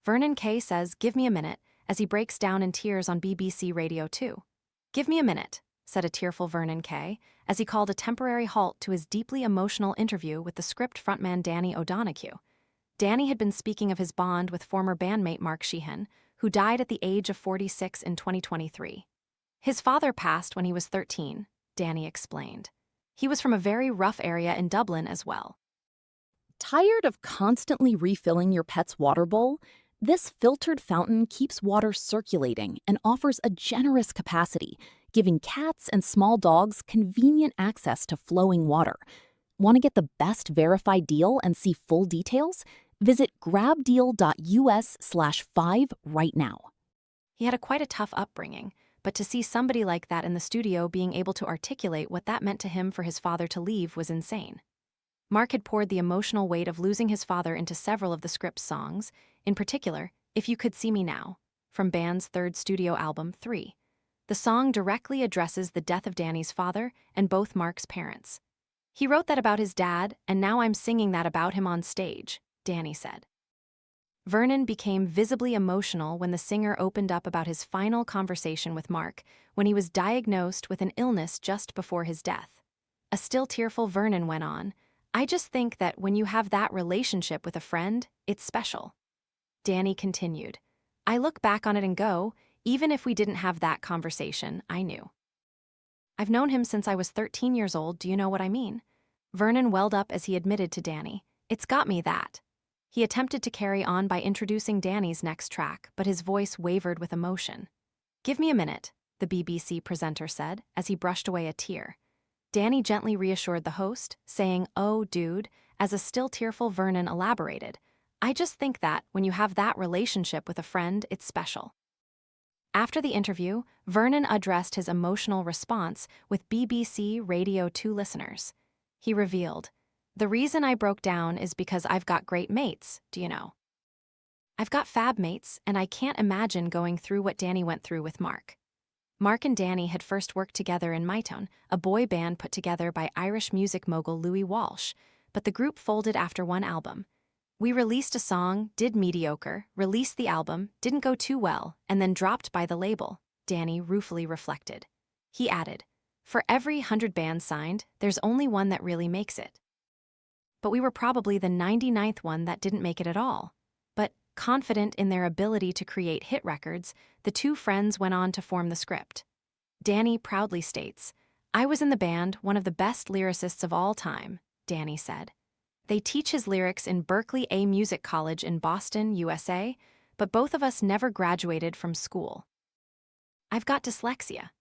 Vernon Kay says, "Give me a minute," as he breaks down in tears on BBC Radio 2. "Give me a minute," said a tearful Vernon Kay, as he called a temporary halt to his deeply emotional interview with the Script frontman Danny O'Donoghue. Danny had been speaking of his bond with former bandmate Mark Sheehan, who died at the age of 46 in 2023. His father passed when he was 13, Danny explained. He was from a very rough area in Dublin as well. Tired of constantly refilling your pet's water bowl? This filtered fountain keeps water circulating and offers a generous capacity, giving cats and small dogs convenient access to flowing water. Want to get the best verified deal and see full details? Visit grabdeal.us/5 right now. He had quite a tough upbringing, but to see somebody like that in the studio being able to articulate what that meant to him for his father to leave was insane. Mark had poured the emotional weight of losing his father into several of the Script's songs, in particular, "If You Could See Me Now," from band's third studio album, 3. The song directly addresses the death of Danny's father and both Mark's parents. "He wrote that about his dad, and now I'm singing that about him on stage," Danny said. Vernon became visibly emotional when the singer opened up about his final conversation with Mark when he was diagnosed with an illness just before his death. A still tearful Vernon went on, "I just think that when you have that relationship with a friend, it's special." Danny continued, "I look back on it and go, even if we didn't have that conversation, I knew. I've known him since I was 13 years old, do you know what I mean?" Vernon welled up as he admitted to Danny, "It's got me that." He attempted to carry on by introducing Danny's next track, but his voice wavered with emotion. "Give me a minute," the BBC presenter said, as he brushed away a tear. Danny gently reassured the host, saying, "Oh, dude," as a still tearful Vernon elaborated, "I just think that when you have that relationship with a friend, it's special." After the interview, Vernon addressed his emotional response with BBC Radio 2 listeners. He revealed, "The reason I broke down is because I've got great mates, do you know? I've got fab mates, and I can't imagine going through what Danny went through with Mark." Mark and Danny had first worked together in Mytone, a boy band put together by Irish music mogul Louis Walsh, but the group folded after one album. "We released a song, did mediocre, released the album, didn't go too well, and then dropped by the label," Danny ruefully reflected. He added, "For every 100 bands signed, there's only one that really makes it. But we were probably the 99th one that didn't make it at all." But, confident in their ability to create hit records, the two friends went on to form the Script. Danny proudly states, "I was in the band, one of the best lyricists of all time," Danny said. "They teach his lyrics in Berkeley A Music College in Boston, USA, but both of us never graduated from school. I've got dyslexia."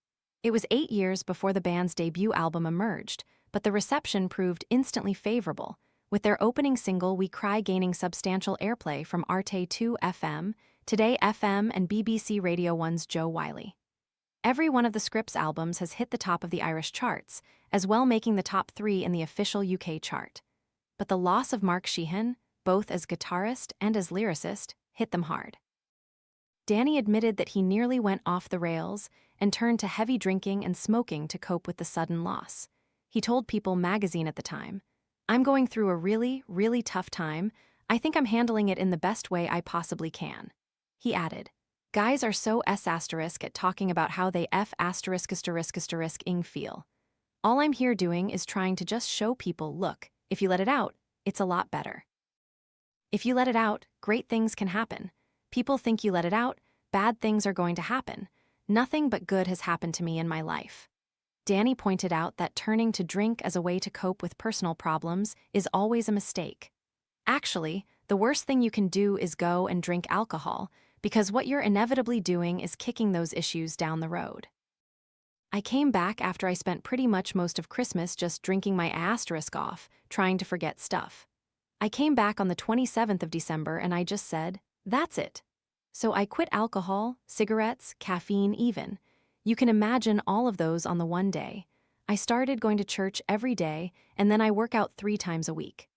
It was 8 years before the band's debut album emerged, but the reception proved instantly favorable, with their opening single We Cry gaining substantial airplay from Arte 2 FM, Today FM, and BBC Radio 1's Joe Wiley. Every one of the Script's albums has hit the top of the Irish charts, as well making the top 3 in the official UK chart. But the loss of Mark Sheehan, both as guitarist and as lyricist, hit them hard. Danny admitted that he nearly went off the rails and turned to heavy drinking and smoking to cope with the sudden loss. He told People magazine at the time, "I'm going through a really, really tough time. I think I'm handling it in the best way I possibly can." He added, "Guys are so s** at talking about how they f***ing feel. All I'm here doing is trying to just show people, look, if you let it out, it's a lot better. If you let it out, great things can happen. People think you let it out, bad things are going to happen. Nothing but good has happened to me in my life." Danny pointed out that turning to drink as a way to cope with personal problems is always a mistake. Actually, the worst thing you can do is go and drink alcohol, because what you're inevitably doing is kicking those issues down the road. "I came back after I spent pretty much most of Christmas just drinking my asterisk off, trying to forget stuff. I came back on the 27th of December and I just said, that's it. So I quit alcohol, cigarettes, caffeine even. You can imagine all of those on the one day. I started going to church every day, and then I work out 3 times a week.